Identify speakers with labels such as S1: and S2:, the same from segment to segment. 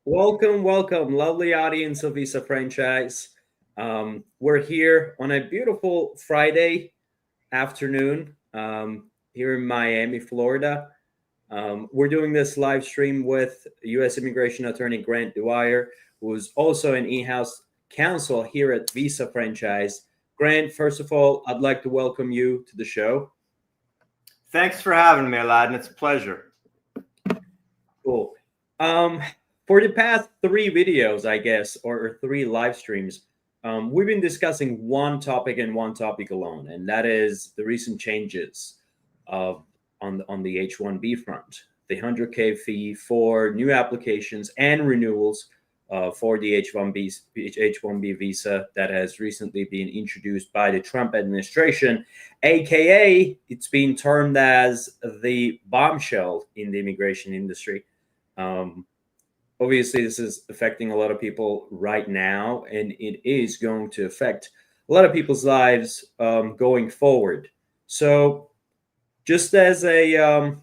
S1: Welcome, welcome, lovely audience of Visa Franchise. We're here on a beautiful Friday afternoon here in Miami, Florida. We're doing this live stream with U.S. Immigration Attorney Grant Dwyer, who is also an in-house counsel here at Visa Franchise. Grant, first of all, I'd like to welcome you to the show.
S2: Thanks for having me, Alaattin. It's a pleasure.
S1: Cool. For the past three videos, I guess, or three live streams, we've been discussing one topic and one topic alone, and that is the recent changes on the H-1B front, the 100K fee for new applications and renewals for the H-1B visa that has recently been introduced by the Trump administration, aka it's been termed as the bombshell in the immigration industry. Obviously, this is affecting a lot of people right now, and it is going to affect a lot of people's lives going forward. So, just as a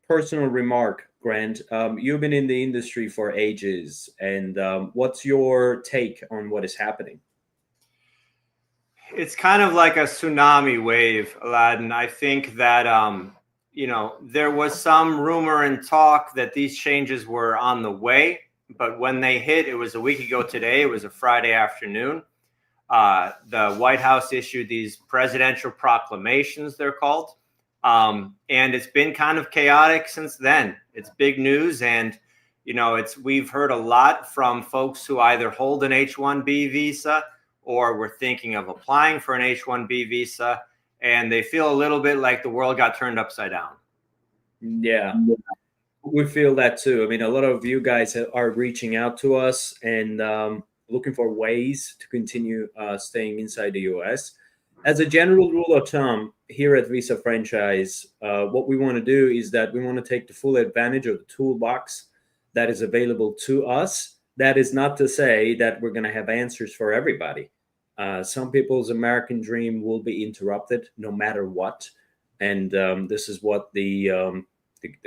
S1: personal remark, Grant, you've been in the industry for ages, and what's your take on what is happening?
S2: It's kind of like a tsunami wave, Alaattin. I think that there was some rumor and talk that these changes were on the way, but when they hit, it was a week ago today. It was a Friday afternoon. The White House issued these presidential proclamations, they're called. And it's been kind of chaotic since then. It's big news. And, we've heard a lot from folks who either hold an H-1B visa or were thinking of applying for an H-1B visa. And they feel a little bit like the world got turned upside down.
S1: Yeah, we feel that too. I mean, a lot of you guys are reaching out to us and looking for ways to continue staying inside the US. As a general rule of thumb, here at Visa Franchise, what we want to do is that we want to take the full advantage of the toolbox that is available to us. That is not to say that we're going to have answers for everybody. Some people's American dream will be interrupted no matter what. And this is what the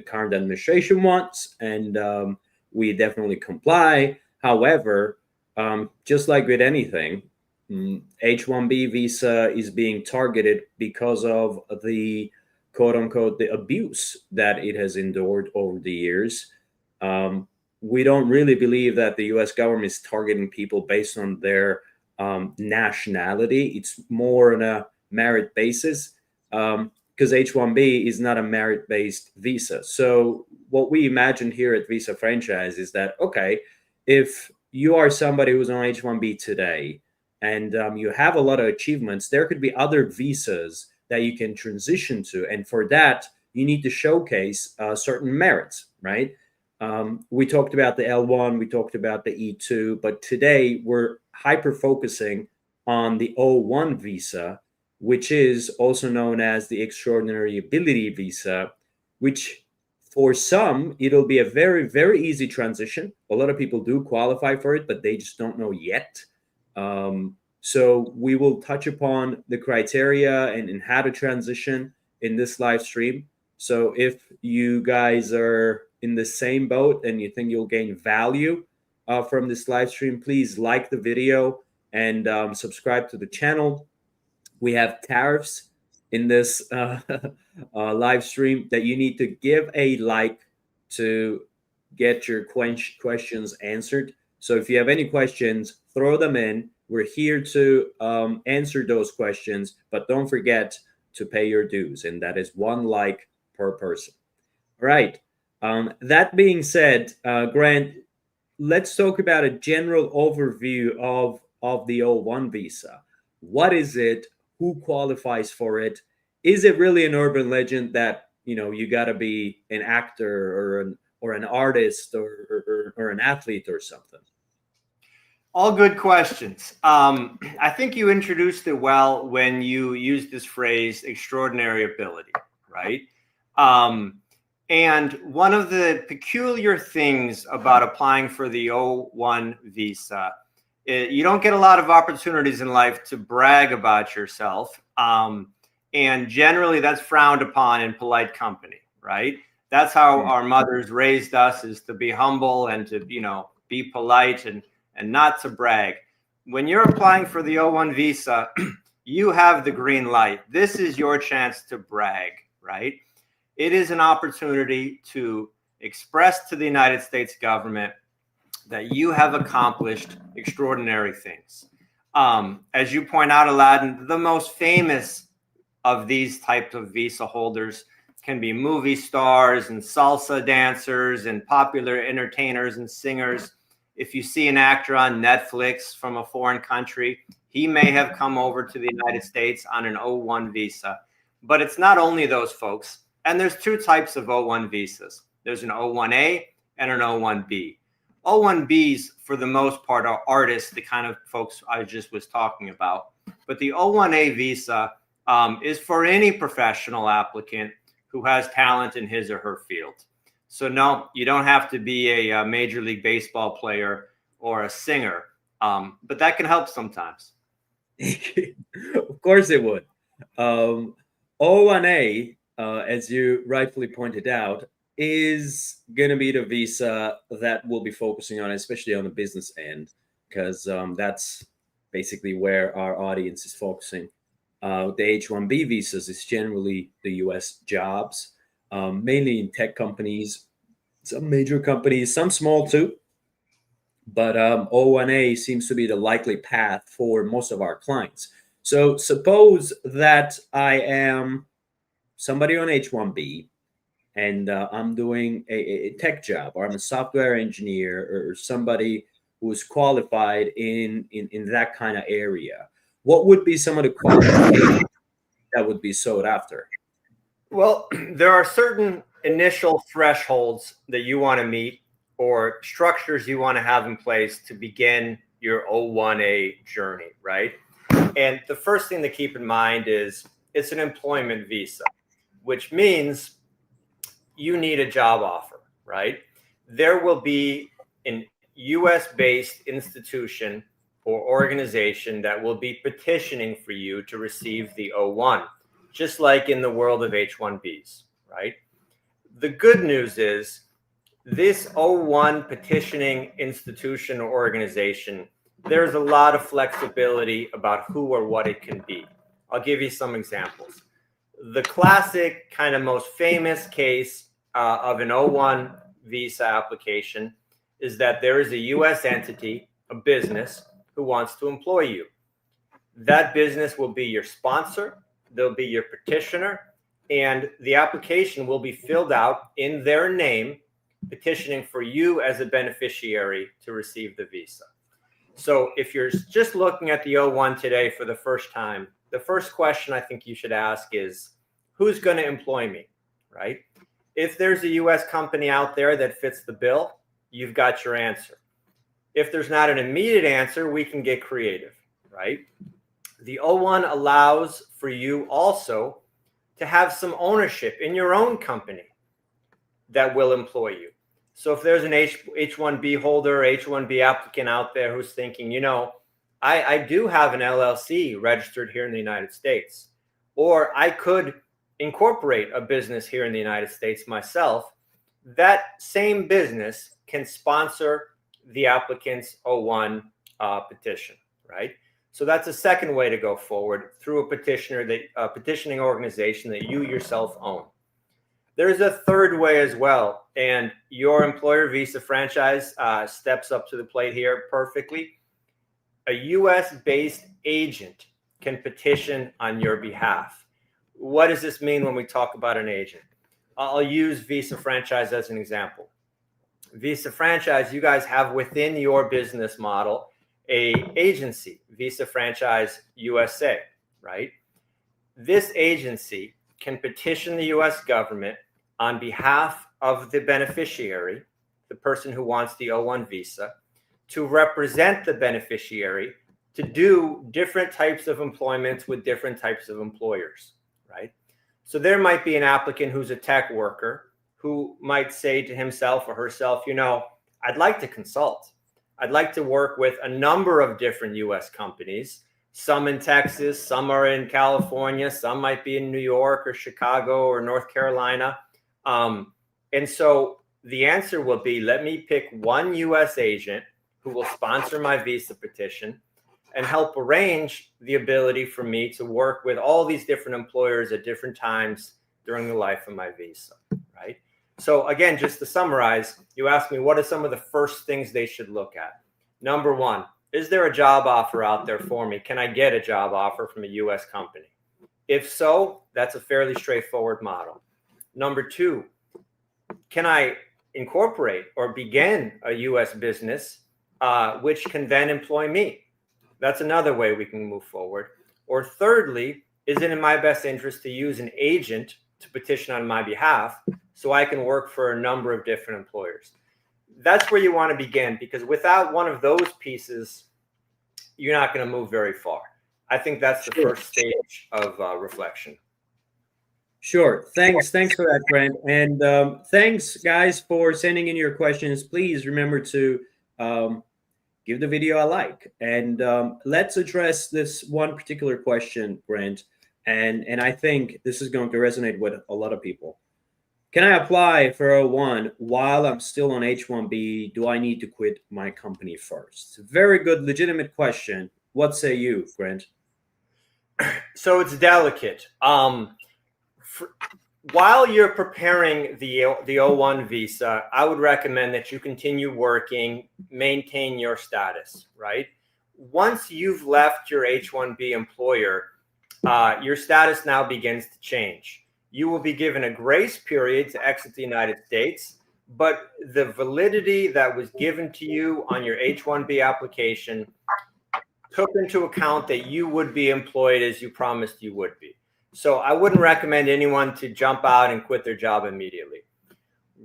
S1: current administration wants, and we definitely comply. However, just like with anything, H-1B visa is being targeted because of the quote unquote the abuse that it has endured over the years. We don't really believe that the US government is targeting people based on their nationality. It's more on a merit basis. Because H-1B is not a merit-based visa. So what we imagine here at Visa Franchise is that, okay, if you are somebody who's on H-1B today and you have a lot of achievements, there could be other visas that you can transition to. And for that, you need to showcase certain merits, right? We talked about the L1, we talked about the E2, but today we're hyper-focusing on the O-1 visa, which is also known as the Extraordinary Ability Visa, which for some, it'll be a very, very easy transition. A lot of people do qualify for it, but they just don't know yet. So we will touch upon the criteria and how to transition in this live stream. So if you guys are in the same boat and you think you'll gain value from this live stream, please like the video and subscribe to the channel. We have tariffs in this live stream that you need to give a like to get your questions answered. So if you have any questions, throw them in. We're here to answer those questions, but don't forget to pay your dues, and that is one like per person. All right. That being said, Grant, let's talk about a general overview of the O-1 visa. What is it? Who qualifies for it? Is it really an urban legend that you got to be an actor or an artist or an athlete or something?
S2: All good questions. I think you introduced it well when you used this phrase extraordinary ability, right? And one of the peculiar things about applying for the O-1 visa, you don't get a lot of opportunities in life to brag about yourself. And generally that's frowned upon in polite company, right? That's how our mothers raised us, is to be humble and to, be polite and not to brag. When you're applying for the O-1 visa, you have the green light. This is your chance to brag, right? It is an opportunity to express to the United States government that you have accomplished extraordinary things. As you point out, Alaattin, the most famous of these types of visa holders can be movie stars and salsa dancers and popular entertainers and singers. If you see an actor on Netflix from a foreign country, he may have come over to the United States on an O-1 visa. But it's not only those folks. And there's two types of O-1 visas. There's an O-1A and an O-1B. O-1Bs, for the most part, are artists, the kind of folks I just was talking about. But the O-1A visa is for any professional applicant who has talent in his or her field. So no, you don't have to be a Major League Baseball player or a singer, but that can help sometimes.
S1: Of course it would. O-1A, as you rightfully pointed out, is going to be the visa that we'll be focusing on, especially on the business end, because that's basically where our audience is focusing. The H-1B visas is generally the US jobs, mainly in tech companies, some major companies, some small too. But O-1A seems to be the likely path for most of our clients. So suppose that I am somebody on H-1B and I'm doing a tech job, or I'm a software engineer or somebody who's qualified in that kind of area. What would be some of the qualifications that would be sought after?
S2: Well, there are certain initial thresholds that you want to meet or structures you want to have in place to begin your O-1A journey, right? And the first thing to keep in mind is it's an employment visa, which means you need a job offer, right? There will be an US-based institution or organization that will be petitioning for you to receive the O-1, just like in the world of H-1Bs, right? The good news is this O-1 petitioning institution or organization, there's a lot of flexibility about who or what it can be. I'll give you some examples. The classic kind of most famous case of an O-1 visa application is that there is a US entity, a business, who wants to employ you. That business will be your sponsor, they'll be your petitioner, and the application will be filled out in their name, petitioning for you as a beneficiary to receive the visa. So if you're just looking at the O-1 today for the first time, the first question I think you should ask is, who's going to employ me, right? If there's a US company out there that fits the bill, you've got your answer. If there's not an immediate answer, we can get creative, right? The O-1 allows for you also to have some ownership in your own company that will employ you. So if there's an H-1B holder, H-1B applicant out there who's thinking, you know, I do have an LLC registered here in the United States, or I could incorporate a business here in the United States myself, that same business can sponsor the applicant's O-1 petition, right? So that's a second way to go forward, through a petitioning organization that you yourself own. There's a third way as well, and your employer visa franchise steps up to the plate here perfectly. A US-based agent can petition on your behalf. What does this mean when we talk about an agent? I'll use Visa Franchise as an example. Visa Franchise, you guys have within your business model a agency, Visa Franchise USA, right? This agency can petition the US government on behalf of the beneficiary, the person who wants the O-1 visa, to represent the beneficiary to do different types of employments with different types of employers, right? So there might be an applicant who's a tech worker who might say to himself or herself, you know, I'd like to consult. I'd like to work with a number of different US companies, some in Texas, some are in California, some might be in New York or Chicago or North Carolina. And so the answer will be, let me pick one U.S. agent who will sponsor my visa petition and help arrange the ability for me to work with all these different employers at different times during the life of my visa, right? So again, just to summarize, you asked me, what are some of the first things they should look at? Number one, is there a job offer out there for me? Can I get a job offer from a U.S. company? If so, that's a fairly straightforward model. Number two, can I incorporate or begin a U.S. business which can then employ me? That's another way we can move forward. Or thirdly, is it in my best interest to use an agent to petition on my behalf so I can work for a number of different employers? That's where you want to begin, because without one of those pieces, you're not going to move very far. I think that's the first stage of reflection.
S1: Sure. Thanks for that, Grant. And thanks, guys, for sending in your questions. Please remember to give the video a like. And let's address this one particular question, Grant. And I think this is going to resonate with a lot of people. Can I apply for O-1 while I'm still on H-1B? Do I need to quit my company first? Very good, legitimate question. What say you, Grant?
S2: So it's delicate. While you're preparing the O-1 visa, I would recommend that you continue working, maintain your status, right? Once you've left your H-1B employer, your status now begins to change. You will be given a grace period to exit the United States, but the validity that was given to you on your H-1B application took into account that you would be employed as you promised you would be. So I wouldn't recommend anyone to jump out and quit their job immediately.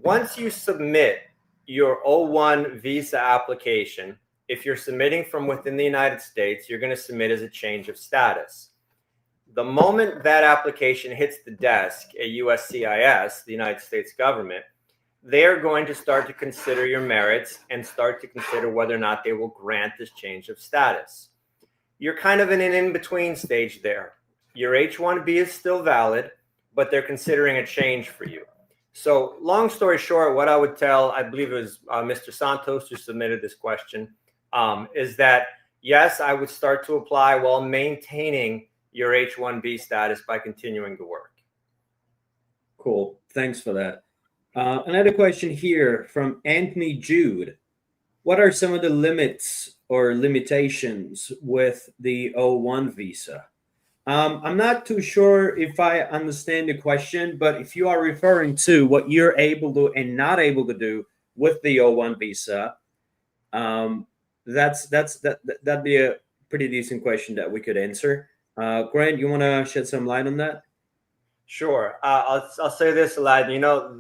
S2: Once you submit your O-1 visa application, if you're submitting from within the United States, you're going to submit as a change of status. The moment that application hits the desk at USCIS, the United States government, they're going to start to consider your merits and start to consider whether or not they will grant this change of status. You're kind of in an in-between stage there. Your H-1B is still valid, but they're considering a change for you. So long story short, what I would tell, I believe it was Mr. Santos who submitted this question, is that, yes, I would start to apply while maintaining your H-1B status by continuing to work.
S1: Cool. Thanks for that. Another question here from Anthony Jude. What are some of the limits or limitations with the O-1 visa? I'm not too sure if I understand the question, but if you are referring to what you're able to and not able to do with the O-1 visa, that'd be a pretty decent question that we could answer. Grant, you want to shed some light on that?
S2: Sure. I'll say this, Alaattin. You know,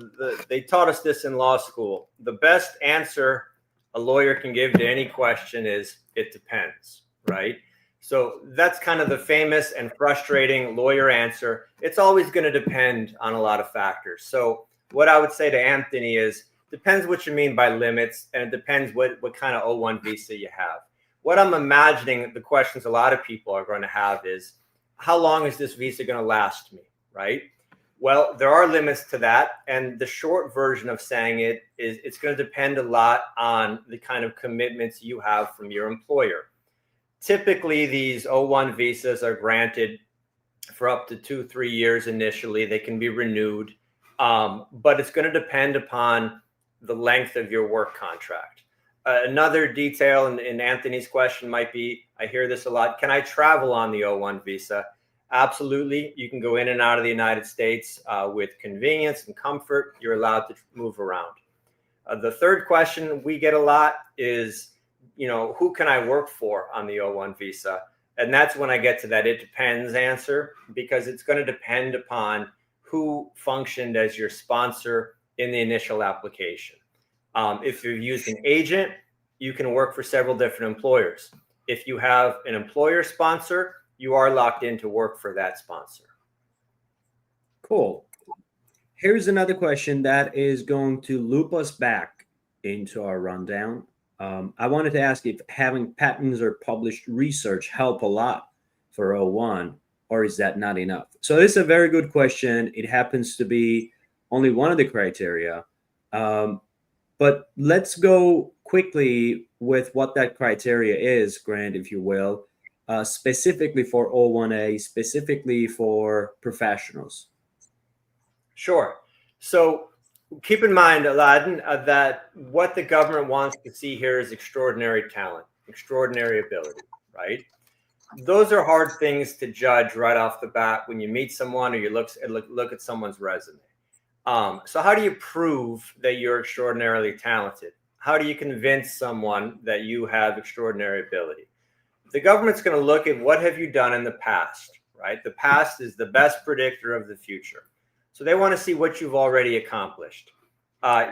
S2: they taught us this in law school. The best answer a lawyer can give to any question is, it depends, right? So that's kind of the famous and frustrating lawyer answer. It's always going to depend on a lot of factors. So what I would say to Anthony is, depends what you mean by limits, and it depends what kind of O-1 visa you have. What I'm imagining the questions a lot of people are going to have is, how long is this visa going to last me, right? Well, there are limits to that. And the short version of saying it is, it's going to depend a lot on the kind of commitments you have from your employer. Typically, these O-1 visas are granted for up to 2-3 years initially. They can be renewed, but it's going to depend upon the length of your work contract. Another detail in Anthony's question might be, I hear this a lot, can I travel on the O-1 visa? Absolutely. You can go in and out of the United States with convenience and comfort. You're allowed to move around. The third question we get a lot is, you know, who can I work for on the O-1 visa? And that's when I get to that it depends answer, because it's going to depend upon who functioned as your sponsor in the initial application. If you've used an agent, you can work for several different employers. If you have an employer sponsor, you are locked in to work for that sponsor.
S1: Cool. Here's another question that is going to loop us back into our rundown. I wanted to ask if having patents or published research help a lot for O-1, or is that not enough? So this is a very good question. It happens to be only one of the criteria. But let's go quickly with what that criteria is, Grant, if you will, specifically for O-1A, specifically for professionals.
S2: Sure. So keep in mind, Alaattin, that what the government wants to see here is extraordinary talent, extraordinary ability, right? Those are hard things to judge right off the bat when you meet someone or you look at someone's resume. So how do you prove that you're extraordinarily talented? How do you convince someone that you have extraordinary ability? The government's going to look at what have you done in the past, right? The past is the best predictor of the future. So they want to see what you've already accomplished.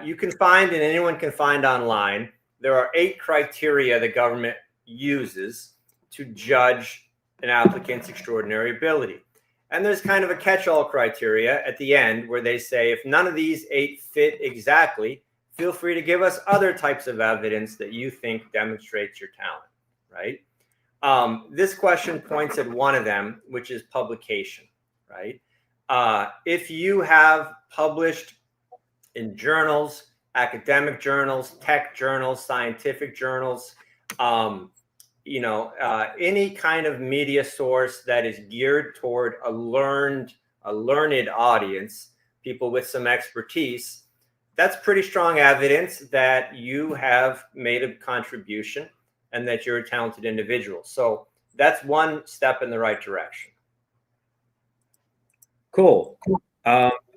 S2: You can find, and anyone can find online, there are 8 criteria the government uses to judge an applicant's extraordinary ability. And there's kind of a catch-all criteria at the end where they say, if none of these 8 fit exactly, feel free to give us other types of evidence that you think demonstrates your talent, right? This question points at one of them, which is publication, right? If you have published in journals, academic journals, tech journals, scientific journals, any kind of media source that is geared toward a learned audience, people with some expertise, that's pretty strong evidence that you have made a contribution and that you're a talented individual. So that's one step in the right direction.
S1: Cool.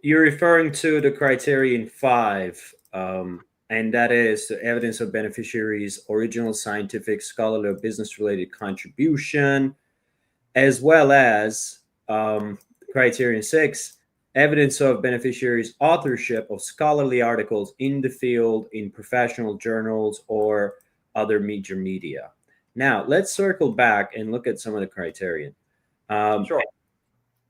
S1: You're referring to the criterion 5, and that is the evidence of beneficiaries' original scientific, scholarly, or business-related contribution, as well as criterion 6, evidence of beneficiaries' authorship of scholarly articles in the field, in professional journals, or other major media. Now, let's circle back and look at some of the criterion.
S2: Sure.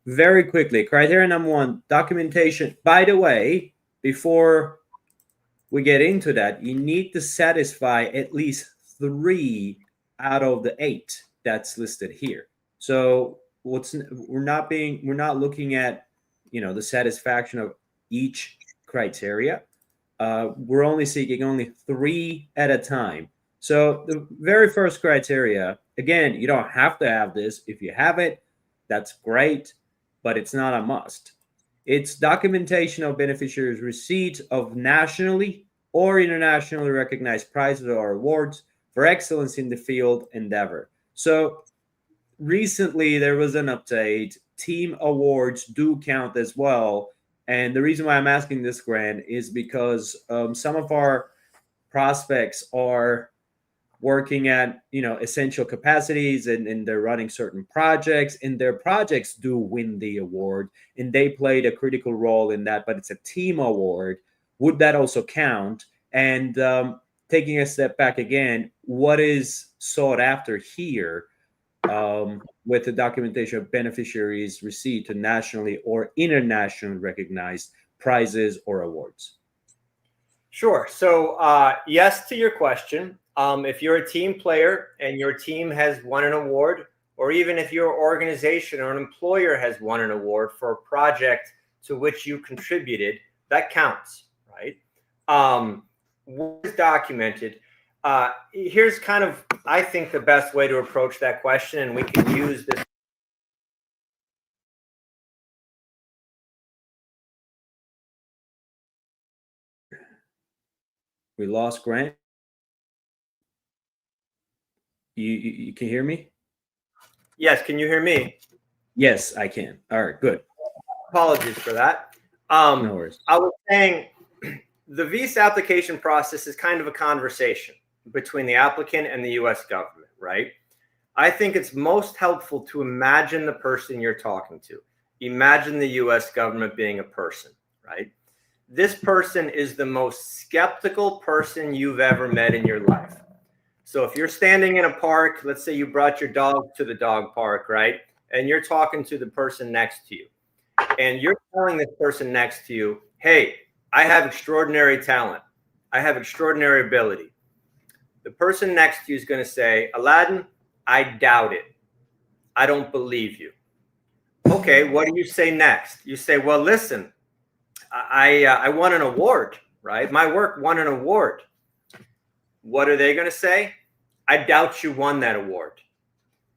S1: Very quickly, criteria number 1, documentation. By the way, before we get into that, you need to satisfy at least 3 out of the 8 that's listed here. So we're not looking at the satisfaction of each criteria. We're only seeking 3 at a time. So the very first criteria, again, you don't have to have this. If you have it, that's great, but it's not a must. It's documentation of beneficiaries' receipt of nationally or internationally recognized prizes or awards for excellence in the field endeavor. So recently there was an update. Team awards do count as well. And the reason why I'm asking this, Grant, is because some of our prospects are working at essential capacities, and they're running certain projects, and their projects do win the award, and they played a critical role in that, but it's a team award. Would that also count? And taking a step back again, what is sought after here with the documentation of beneficiaries' receipt to nationally or internationally recognized prizes or awards?
S2: Sure. So yes to your question. If you're a team player and your team has won an award, or even if your organization or an employer has won an award for a project to which you contributed, that counts, right? What is documented? Here's kind of, I think, the best way to approach that question, and we can use this.
S1: We lost Grant. You can hear me?
S2: Yes, can you hear me?
S1: Yes, I can. All right, good.
S2: Apologies for that.
S1: No worries.
S2: I was saying the visa application process is kind of a conversation between the applicant and the U.S. government, right? I think it's most helpful to imagine the person you're talking to. Imagine the U.S. government being a person, right? This person is the most skeptical person you've ever met in your life. So if you're standing in a park, let's say you brought your dog to the dog park, right? And you're talking to the person next to you. And you're telling this person next to you, hey, I have extraordinary talent. I have extraordinary ability. The person next to you is going to say, Alaattin, I doubt it. I don't believe you. Okay, what do you say next? You say, well, listen, I won an award, right? My work won an award. What are they going to say? I doubt you won that award.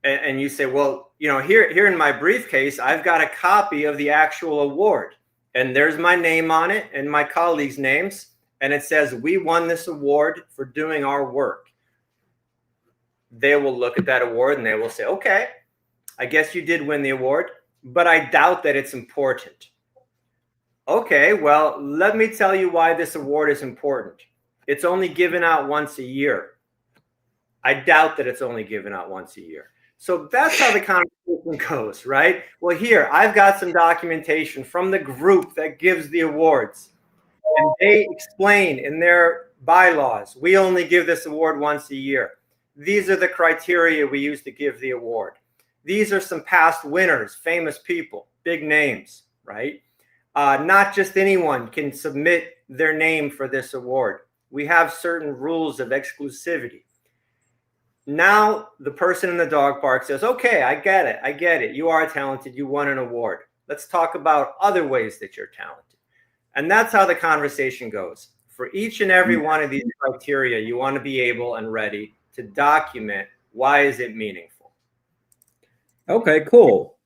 S2: And you say, well, here in my briefcase, I've got a copy of the actual award. And there's my name on it and my colleagues' names. And it says, we won this award for doing our work. They will look at that award and they will say, okay, I guess you did win the award, but I doubt that it's important. Okay, well, let me tell you why this award is important. It's only given out once a year. I doubt that it's only given out once a year. So that's how the conversation goes, right? Well, here, I've got some documentation from the group that gives the awards. And they explain in their bylaws, we only give this award once a year. These are the criteria we use to give the award. These are some past winners, famous people, big names, right? Not just anyone can submit their name for this award. We have certain rules of exclusivity. Now the person in the dog park says, okay, I get it. You are talented. You won an award. Let's talk about other ways that you're talented. And that's how the conversation goes. For each and every one of these criteria, you want to be able and ready to document why is it meaningful.
S1: Okay, cool.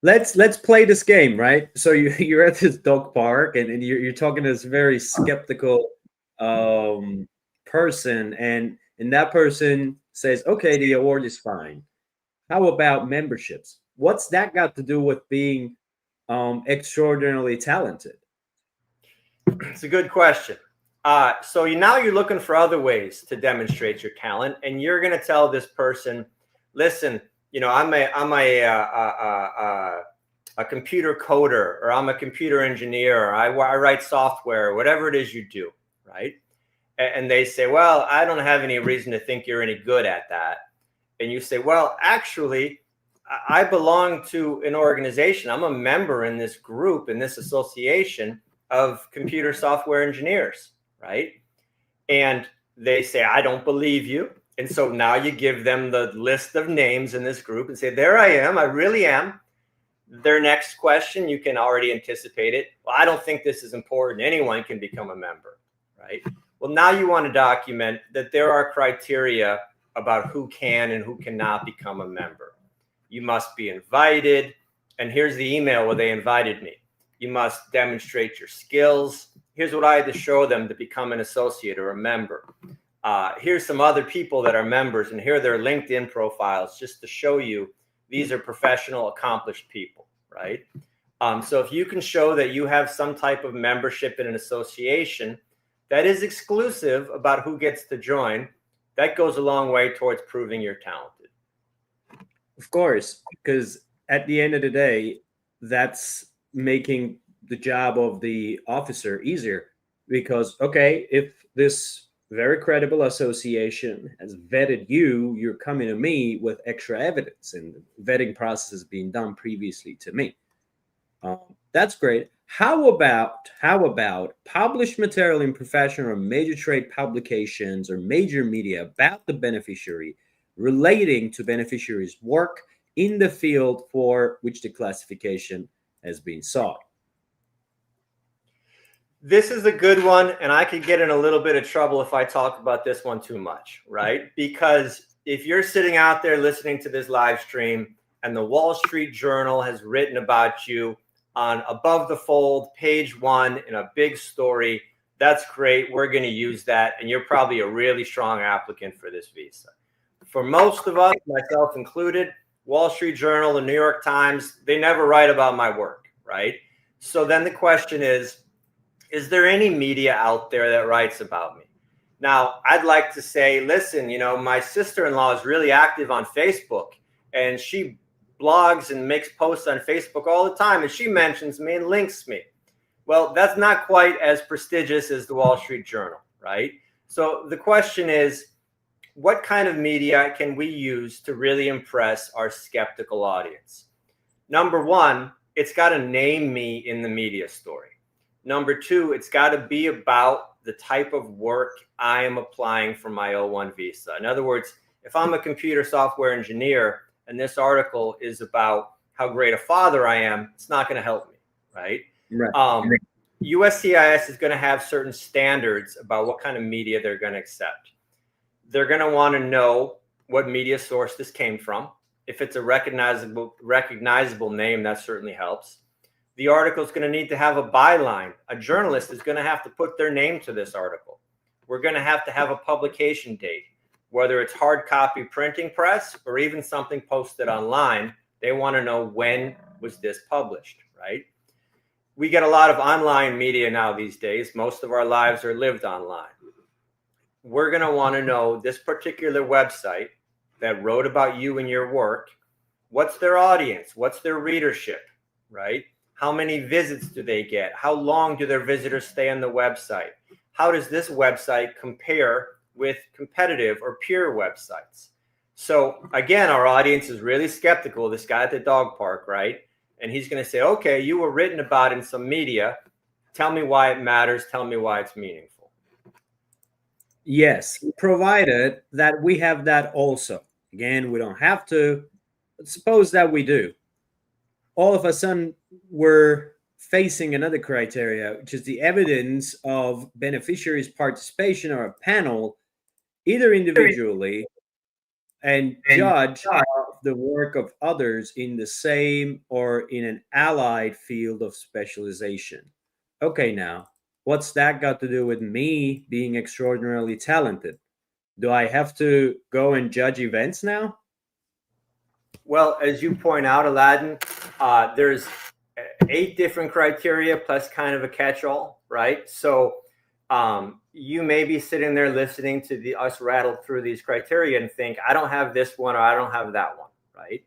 S1: Let's play this game, right? So you're at this dog park and you're talking to this very skeptical person, and that person says, okay, the award is fine. How about memberships? What's that got to do with being extraordinarily talented?
S2: It's a good question. So now you're looking for other ways to demonstrate your talent, and you're going to tell this person, listen, I'm a computer coder, or I'm a computer engineer, or I write software, or whatever it is you do, right? And they say, well, I don't have any reason to think you're any good at that. And you say, well, actually, I belong to an organization. I'm a member in this group, in this association of computer software engineers, right? And they say, I don't believe you. And so now you give them the list of names in this group and say, there I am. I really am. Their next question, you can already anticipate it. Well, I don't think this is important. Anyone can become a member, right? Well, now you want to document that there are criteria about who can and who cannot become a member. You must be invited. And here's the email where they invited me. You must demonstrate your skills. Here's what I had to show them to become an associate or a member. Here's some other people that are members, and here are their LinkedIn profiles just to show you these are professional, accomplished people, right? So if you can show that you have some type of membership in an association that is exclusive about who gets to join, that goes a long way towards proving you're talented.
S1: Of course, because at the end of the day, that's making the job of the officer easier. Because, okay, if this very credible association has vetted you, you're coming to me with extra evidence, and the vetting process is being done previously to me. That's great. How about published material in professional or major trade publications or major media about the beneficiary, relating to beneficiary's work in the field for which the classification has been sought?
S2: This is a good one, and I could get in a little bit of trouble if I talk about this one too much, right? Because if you're sitting out there listening to this live stream and the Wall Street Journal has written about you on above the fold, page 1 in a big story, that's great. We're going to use that, and you're probably a really strong applicant for this visa. For most of us, myself included, Wall Street Journal, the New York Times, they never write about my work, right? So then the question is there any media out there that writes about me? Now, I'd like to say, listen, my sister-in-law is really active on Facebook, and she blogs and makes posts on Facebook all the time, and she mentions me and links me. Well, that's not quite as prestigious as the Wall Street Journal, right? So the question is, what kind of media can we use to really impress our skeptical audience? Number one, it's got to name me in the media story. Number two, it's got to be about the type of work I am applying for my O-1 visa. In other words, if I'm a computer software engineer and this article is about how great a father I am, it's not going to help me, right?
S1: Right.
S2: USCIS is going to have certain standards about what kind of media they're going to accept. They're going to want to know what media source this came from. If it's a recognizable name, that certainly helps. The article is going to need to have a byline. A journalist is going to have to put their name to this article. We're going to have a publication date, whether it's hard copy printing press or even something posted online. They want to know when was this published, right? We get a lot of online media now these days. Most of our lives are lived online. We're going to want to know this particular website that wrote about you and your work. What's their audience? What's their readership, right? How many visits do they get? How long do their visitors stay on the website? How does this website compare with competitive or peer websites? So again, our audience is really skeptical. This guy at the dog park, right? And he's going to say, okay, you were written about in some media. Tell me why it matters. Tell me why it's meaningful.
S1: Yes, provided that we have that also. Again, we don't have to, but suppose that we do. All of a sudden, we're facing another criteria, which is the evidence of beneficiaries' participation or a panel, either individually and judge the work of others in the same or in an allied field of specialization. Okay, now, what's that got to do with me being extraordinarily talented? Do I have to go and judge events now?
S2: Well, as you point out, Alaattin, there's 8 different criteria plus kind of a catch-all, right? So you may be sitting there listening to us rattle through these criteria and think, I don't have this one or I don't have that one, right?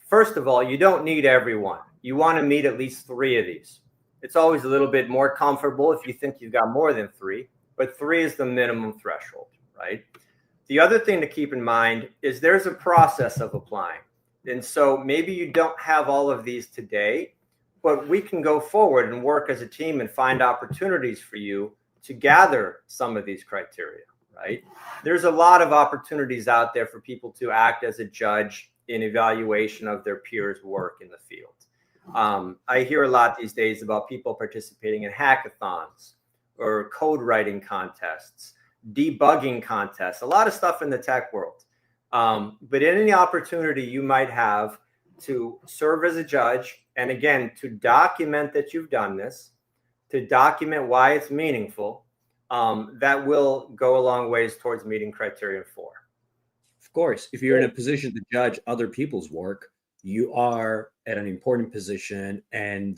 S2: First of all, you don't need every one. You want to meet at least 3 of these. It's always a little bit more comfortable if you think you've got more than 3, but 3 is the minimum threshold, right? The other thing to keep in mind is there's a process of applying. And so maybe you don't have all of these today, but we can go forward and work as a team and find opportunities for you to gather some of these criteria, right? There's a lot of opportunities out there for people to act as a judge in evaluation of their peers' work in the field. I hear a lot these days about people participating in hackathons or code writing contests, debugging contests, a lot of stuff in the tech world. But in any opportunity you might have to serve as a judge, and again, to document that you've done this, to document why it's meaningful, that will go a long ways towards meeting criterion 4.
S1: Of course, if you're in a position to judge other people's work, you are at an important position, and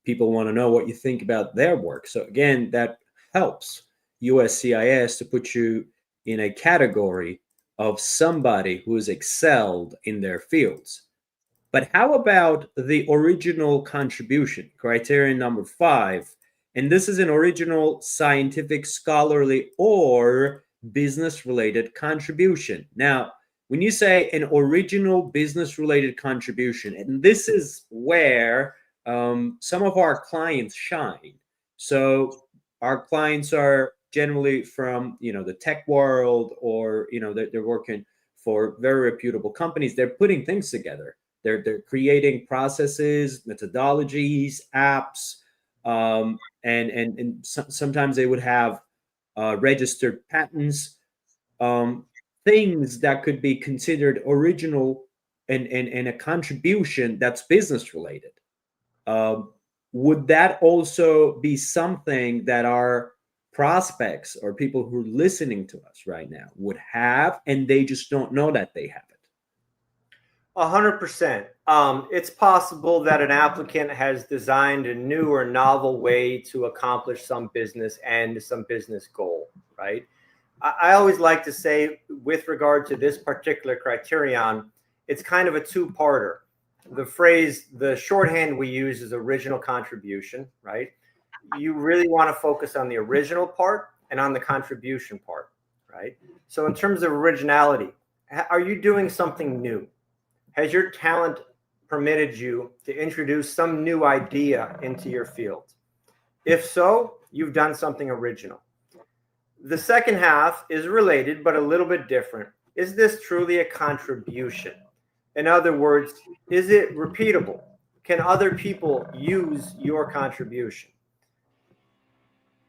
S1: people want to know what you think about their work. So again, that helps USCIS to put you in a category of somebody who has excelled in their fields. But how about the original contribution, criterion number 5? And this is an original scientific, scholarly, or business-related contribution. Now, when you say an original business-related contribution, and this is where some of our clients shine. So our clients are generally from the tech world, or they're working for very reputable companies. They're putting things together. They're creating processes, methodologies, apps, and sometimes they would have registered patents, things that could be considered original and a contribution that's business related. Would that also be something that our prospects or people who are listening to us right now would have, and they just don't know that they have it?
S2: 100%. It's possible that an applicant has designed a new or novel way to accomplish some business end, some business goal, right? I always like to say, with regard to this particular criterion, it's kind of a 2-parter. The phrase, the shorthand we use is original contribution, right? You really want to focus on the original part and on the contribution part, right? So in terms of originality, are you doing something new? Has your talent permitted you to introduce some new idea into your field? If so, you've done something original. The second half is related, but a little bit different. Is this truly a contribution? In other words, is it repeatable? Can other people use your contribution?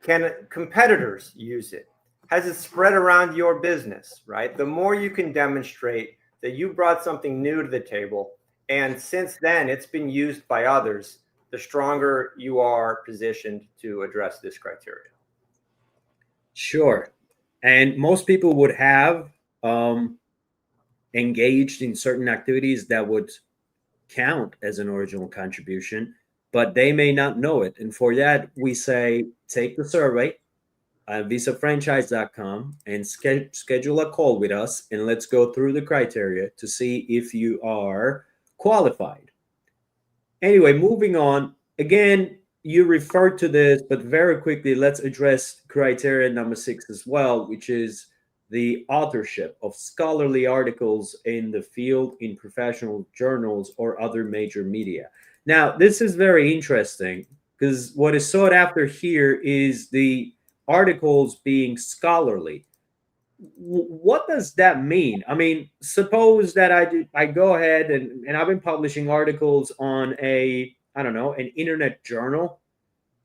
S2: Can competitors use it? Has it spread around your business, right? The more you can demonstrate that you brought something new to the table, and since then it's been used by others, the stronger you are positioned to address this criteria.
S1: Sure. And most people would have engaged in certain activities that would count as an original contribution, but they may not know it. And for that, we say take the survey at visafranchise.com and schedule a call with us, and let's go through the criteria to see if you are qualified. Anyway, moving on. Again, you referred to this, but very quickly, let's address criteria number 6 as well, which is the authorship of scholarly articles in the field in professional journals or other major media. Now, this is very interesting because what is sought after here is the articles being scholarly. What does that mean? I mean, suppose that I go ahead and I've been publishing articles on a, I don't know, an internet journal.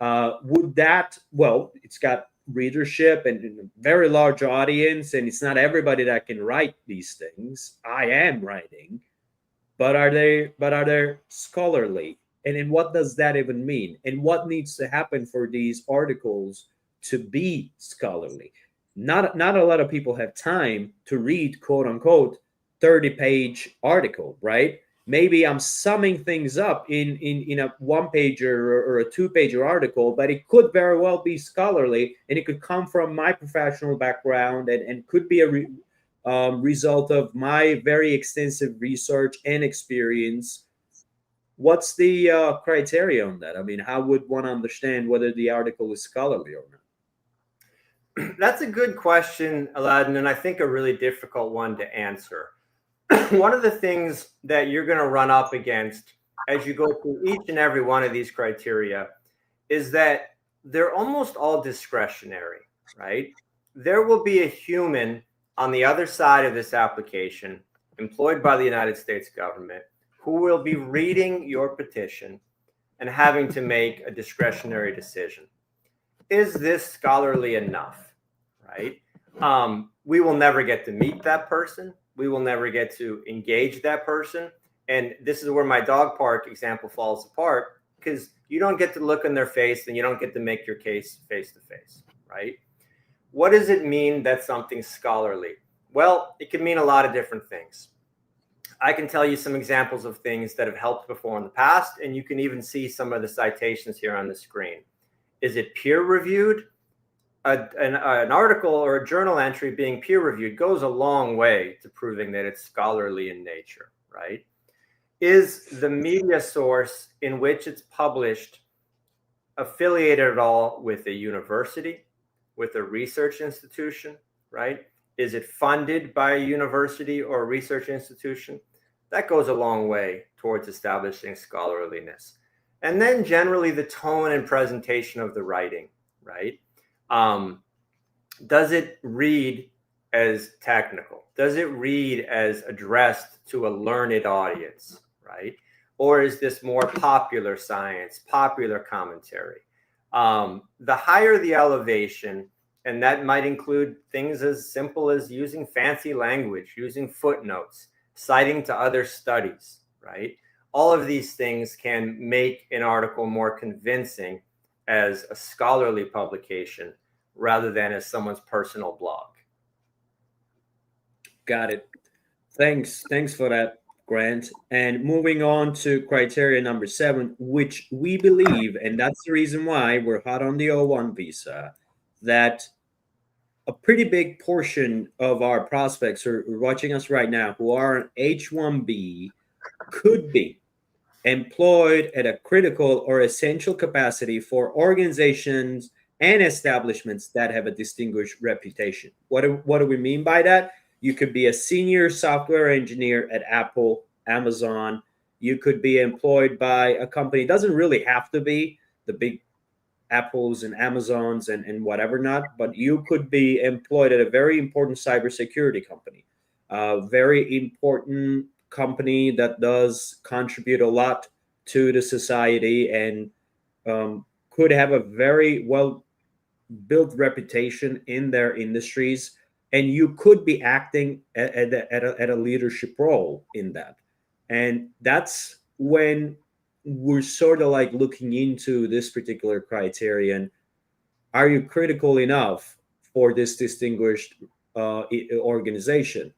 S1: Would that, well, it's got readership and a very large audience, and it's not everybody that can write these things. I am writing, but are they scholarly? And then what does that even mean? And what needs to happen for these articles to be scholarly? Not a lot of people have time to read quote unquote 30-page article, right? Maybe I'm summing things up in a one pager or a 2-pager article, but it could very well be scholarly, and it could come from my professional background and could be a result of my very extensive research and experience. What's the criteria on that? I mean, how would one understand whether the article is scholarly or not?
S2: That's a good question, Alaattin, and I think a really difficult one to answer. One of the things that you're going to run up against as you go through each and every one of these criteria is that they're almost all discretionary, right? There will be a human on the other side of this application, employed by the United States government, who will be reading your petition and having to make a discretionary decision. Is this scholarly enough, right? We will never get to meet that person. We will never get to engage that person. And this is where my dog park example falls apart, because you don't get to look in their face and you don't get to make your case face to face, right? What does it mean that something's scholarly? Well, it can mean a lot of different things. I can tell you some examples of things that have helped before in the past, and you can even see some of the citations here on the screen. Is it peer reviewed? An article or a journal entry being peer reviewed goes a long way to proving that it's scholarly in nature, right? Is the media source in which it's published affiliated at all with a university, with a research institution, right? Is it funded by a university or a research institution? That goes a long way towards establishing scholarliness. And then generally the tone and presentation of the writing, right? Does it read as technical? Does it read as addressed to a learned audience, right? Or is this more popular science, popular commentary? The higher the elevation, and that might include things as simple as using fancy language, using footnotes, citing to other studies, right? All of these things can make an article more convincing as a scholarly publication rather than as someone's personal blog.
S1: Got it. Thanks for that, Grant. And moving on to criteria number 7, which we believe, and that's the reason why we're hot on the O-1 visa, that a pretty big portion of our prospects who are watching us right now who are on H-1B could be employed at a critical or essential capacity for organizations and establishments that have a distinguished reputation. What do we mean by that? You could be a senior software engineer at Apple, Amazon. You could be employed by a company. It doesn't really have to be the big Apples and Amazons and whatever not, but you could be employed at a very important cybersecurity company, a very important company that does contribute a lot to the society and could have a very well build reputation in their industries, and you could be acting at a leadership role in that. And that's when we're sort of like looking into this particular criterion. Are you critical enough for this distinguished organization?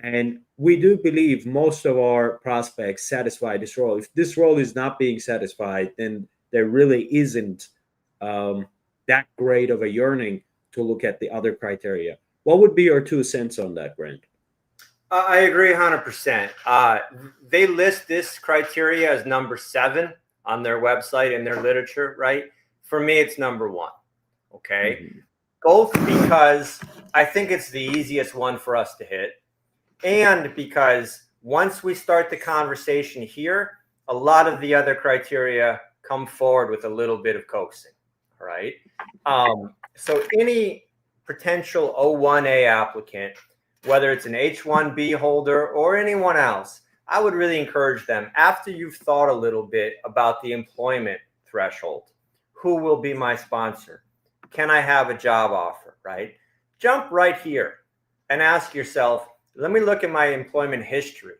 S1: And we do believe most of our prospects satisfy this role. If this role is not being satisfied, then there really isn't that great of a yearning to look at the other criteria. What would be your 2 cents on that, Grant?
S2: I agree 100%. They list this criteria as number 7 on their website in their literature, right? For me, it's number 1. Okay. Mm-hmm. Both because I think it's the easiest one for us to hit, and because once we start the conversation here, a lot of the other criteria come forward with a little bit of coaxing. All right. So any potential O-1A applicant, whether it's an H-1B holder or anyone else, I would really encourage them, after you've thought a little bit about the employment threshold, who will be my sponsor? Can I have a job offer, right? Jump right here and ask yourself, let me look at my employment history.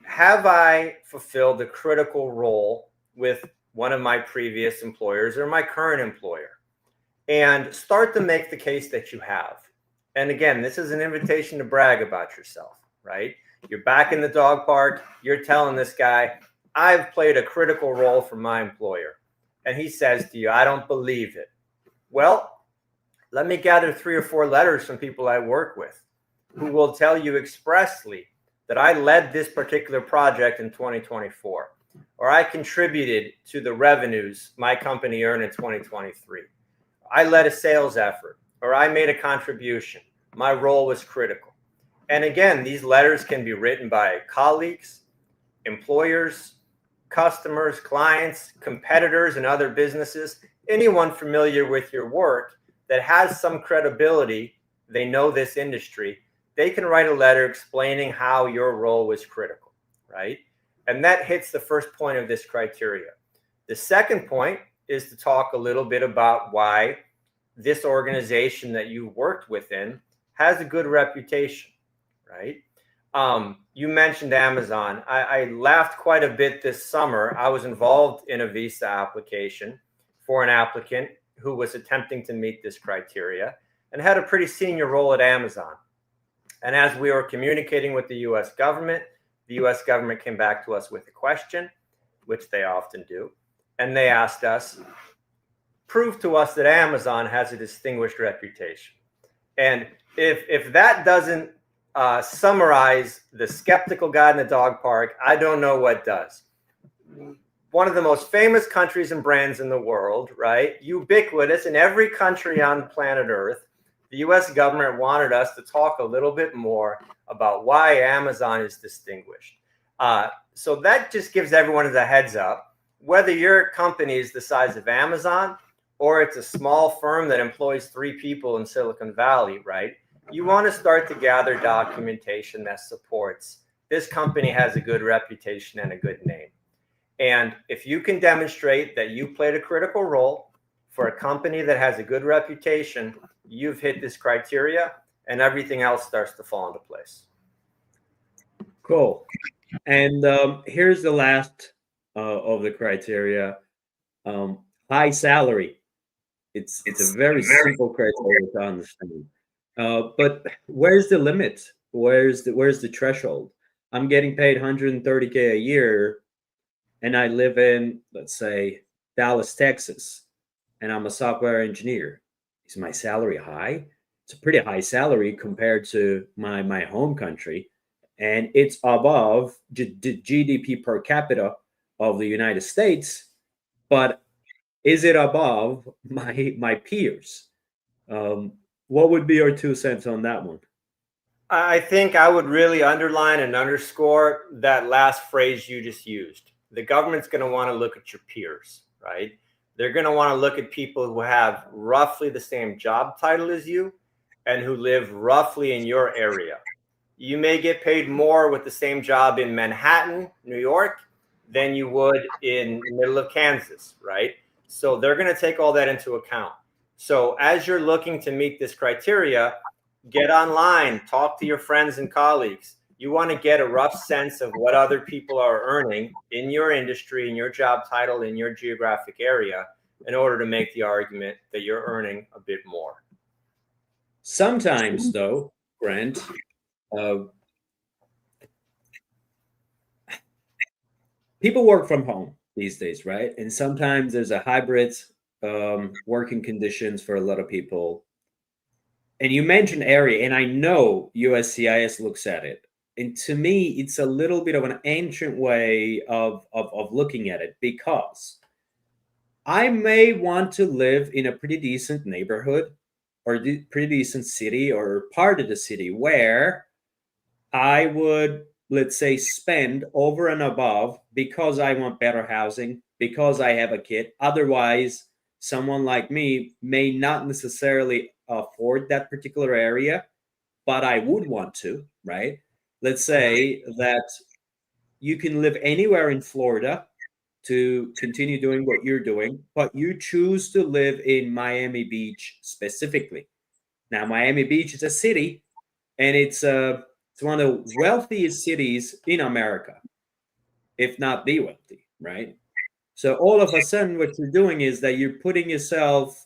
S2: Have I fulfilled a critical role with one of my previous employers or my current employer? And start to make the case that you have. And again, this is an invitation to brag about yourself, right? You're back in the dog park. You're telling this guy, I've played a critical role for my employer. And he says to you, I don't believe it. Well, let me gather 3 or 4 letters from people I work with who will tell you expressly that I led this particular project in 2024, or I contributed to the revenues my company earned in 2023. I led a sales effort, or I made a contribution. My role was critical. And again, these letters can be written by colleagues, employers, customers, clients, competitors, and other businesses, anyone familiar with your work that has some credibility, they know this industry, they can write a letter explaining how your role was critical, right? And that hits the first point of this criteria. The second point is to talk a little bit about why this organization that you worked within has a good reputation, right? You mentioned Amazon. I laughed quite a bit this summer. I was involved in a visa application for an applicant who was attempting to meet this criteria and had a pretty senior role at Amazon. And as we were communicating with the U.S. government came back to us with a question, which they often do. And they asked us, prove to us that Amazon has a distinguished reputation. And if that doesn't summarize the skeptical guy in the dog park, I don't know what does. One of the most famous countries and brands in the world, right? Ubiquitous in every country on planet Earth. The U.S. government wanted us to talk a little bit more about why Amazon is distinguished. So that just gives everyone a heads up. Whether your company is the size of Amazon or it's a small firm that employs 3 people in Silicon Valley, right? You want to start to gather documentation that supports this company has a good reputation and a good name. And if you can demonstrate that you played a critical role for a company that has a good reputation, you've hit this criteria and everything else starts to fall into place.
S1: Cool. And here's the last of the criteria. High salary. It's a very simple criteria to understand. But where's the limit? Where's the threshold? I'm getting paid $130K a year, and I live in, let's say, Dallas, Texas, and I'm a software engineer. Is my salary high? It's a pretty high salary compared to my home country, and it's above GDP per capita of the United States. But is it above my peers? What would be your 2 cents on that one?
S2: I think I would really underline and underscore that last phrase you just used. The government's going to want to look at your peers, right? They're going to want to look at people who have roughly the same job title as you and who live roughly in your area. You may get paid more with the same job in Manhattan, New York, than you would in the middle of Kansas, right? So they're going to take all that into account. So as you're looking to meet this criteria, get online, talk to your friends and colleagues. You want to get a rough sense of what other people are earning in your industry, in your job title, in your geographic area, in order to make the argument that you're earning a bit more.
S1: Sometimes, though, Grant, people work from home these days, right? And sometimes there's a hybrid working conditions for a lot of people. And you mentioned area, and I know USCIS looks at it. And to me, it's a little bit of an ancient way of looking at it, because I may want to live in a pretty decent neighborhood or pretty decent city or part of the city where I would, let's say, spend over and above because I want better housing, because I have a kid. Otherwise, someone like me may not necessarily afford that particular area, but I would want to, right? Let's say that you can live anywhere in Florida to continue doing what you're doing, but you choose to live in Miami Beach specifically. Now, Miami Beach is a city, and it's one of the wealthiest cities in America, if not the wealthy, right? So all of a sudden, what you're doing is that you're putting yourself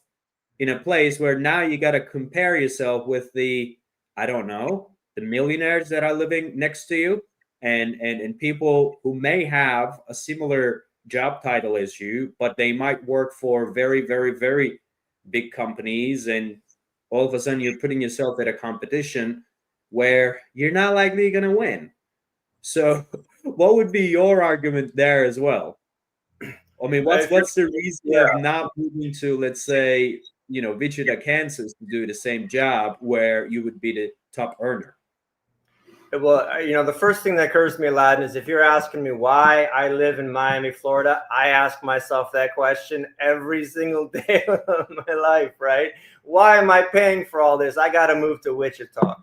S1: in a place where now you got to compare yourself with the, I don't know, the millionaires that are living next to you, and people who may have a similar job title as you, but they might work for very, very, very big companies, and all of a sudden you're putting yourself at a competition where you're not likely going to win. So, what would be your argument there as well? I mean, what's the reason of not moving to, let's say, Wichita, Kansas, to do the same job where you would be the top earner?
S2: Well, the first thing that occurs to me, Alaattin, is if you're asking me why I live in Miami, Florida, I ask myself that question every single day of my life, right? Why am I paying for all this? I got to move to Wichita.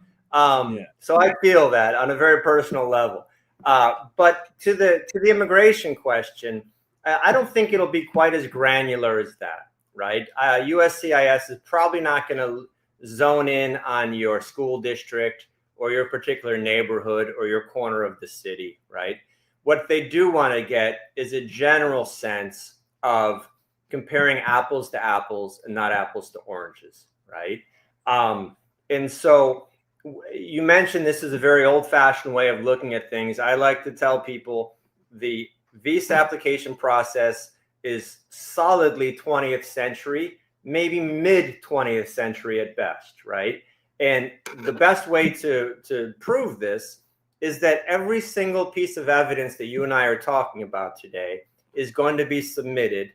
S2: So I feel that on a very personal level. But to the immigration question, I don't think it'll be quite as granular as that, right? USCIS is probably not going to zone in on your school district or your particular neighborhood or your corner of the city, right? What they do want to get is a general sense of comparing apples to apples and not apples to oranges, right? And so you mentioned this is a very old-fashioned way of looking at things. I like to tell people the visa application process is solidly 20th century, maybe mid 20th century at best, right? And the best way to prove this is that every single piece of evidence that you and I are talking about today is going to be submitted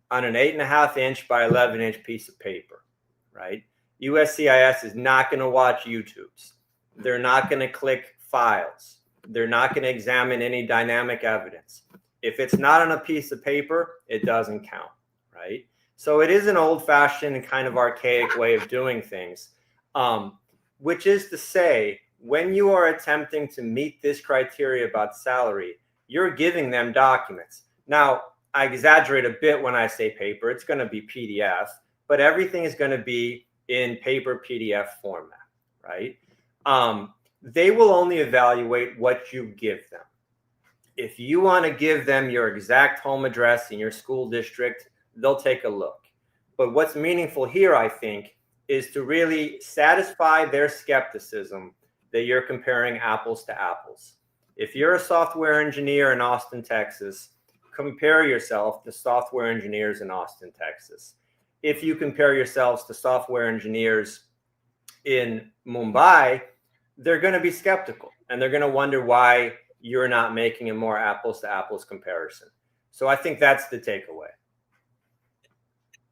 S2: on an 8.5-inch by 11-inch piece of paper, right? USCIS is not going to watch YouTubes. They're not going to click files. They're not going to examine any dynamic evidence. If it's not on a piece of paper, it doesn't count, right? So it is an old-fashioned and kind of archaic way of doing things. Which is to say, when you are attempting to meet this criteria about salary, you're giving them documents. Now, I exaggerate a bit when I say paper. It's going to be PDF, but everything is going to be in paper PDF format, right? They will only evaluate what you give them. If you want to give them your exact home address in your school district, they'll take a look. But what's meaningful here, I think, is to really satisfy their skepticism that you're comparing apples to apples. If you're a software engineer in Austin, Texas, compare yourself to software engineers in Austin, Texas. If you compare yourselves to software engineers in Mumbai, they're going to be skeptical and they're going to wonder why you're not making a more apples to apples comparison. So I think that's the takeaway.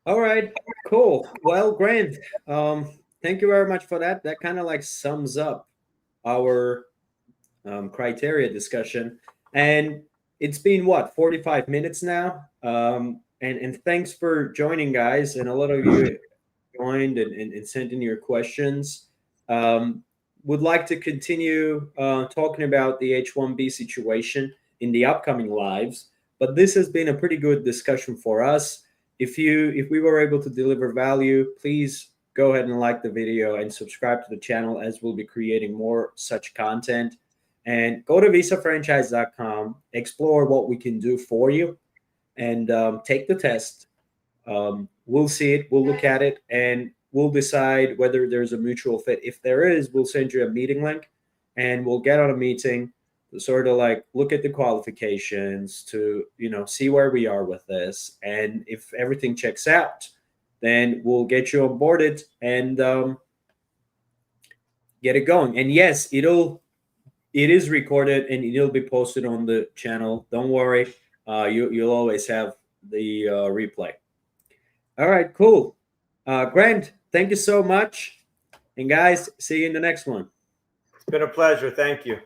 S1: All right, cool. Well, Grant, thank you very much for that. That kind of like sums up our criteria discussion. And it's been what, 45 minutes now? And thanks for joining, guys. And a lot of you joined and sent in your questions. Would like to continue talking about the H-1B situation in the upcoming lives. But this has been a pretty good discussion for us. if we were able to deliver value, please go ahead and like the video and subscribe to the channel, as we'll be creating more such content. And go to visafranchise.com, explore what we can do for you, and take the test. We'll see it, we'll look at it, and we'll decide whether there's a mutual fit. If there is, we'll send you a meeting link, and we'll get on a meeting to sort of like look at the qualifications, to see where we are with this. And if everything checks out, then we'll get you onboarded and get it going. And yes, it is recorded and it'll be posted on the channel. Don't worry, you'll always have the replay. All right, cool. Grant, thank you so much. And guys, see you in the next one.
S2: It's been a pleasure. Thank you.